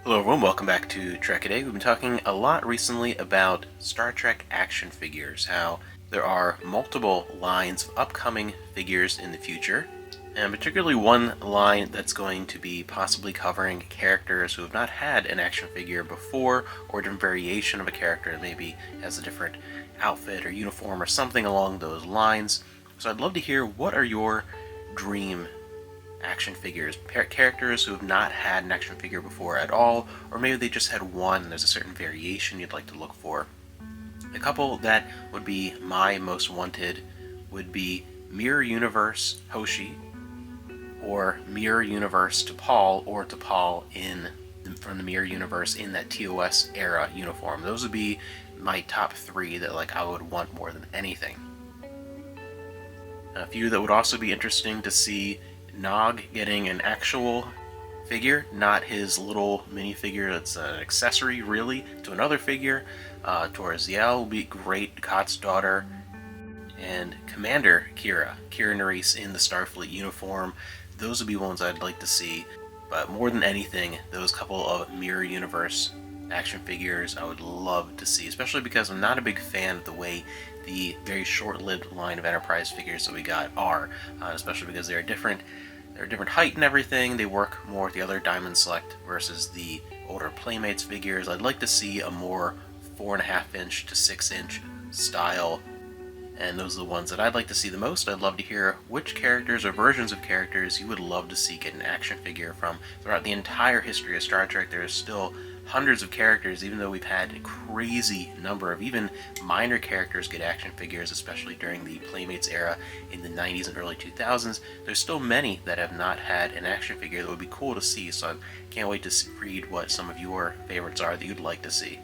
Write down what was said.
Hello everyone, welcome back to Trek A Day. We've been talking a lot recently about Star Trek action figures, how there are multiple lines of upcoming figures in the future, and particularly one line that's going to be possibly covering characters who have not had an action figure before, or a different variation of a character that maybe has a different outfit or uniform or something along those lines. So I'd love to hear, what are your dream action figures, characters who have not had an action figure before at all, or maybe they just had one and there's a certain variation you'd like to look for. A couple that would be my most wanted would be Mirror Universe Hoshi, or Mirror Universe T'Pol, or T'Pol from the Mirror Universe in that TOS era uniform. Those would be my top three that I would want more than anything. A few that would also be interesting to see: Nog getting an actual figure, not his little minifigure that's an accessory, really, to another figure. Toriziel will be great, Kot's daughter. And Commander Kira Nerys in the Starfleet uniform. Those would be ones I'd like to see. But more than anything, those couple of Mirror Universe action figures I would love to see, especially because I'm not a big fan of the way the very short-lived line of Enterprise figures that we got are, especially because they're a different height and everything. They work more with the other Diamond Select versus the older Playmates figures. I'd like to see a more 4.5-inch to 6-inch style, and those are the ones that I'd like to see the most. I'd love to hear which characters or versions of characters you would love to see get an action figure from. Throughout the entire history of Star Trek, there is still hundreds of characters, even though we've had a crazy number of even minor characters get action figures, especially during the Playmates era in the 90s and early 2000s. There's still many that have not had an action figure that would be cool to see, so I can't wait to read what some of your favorites are that you'd like to see.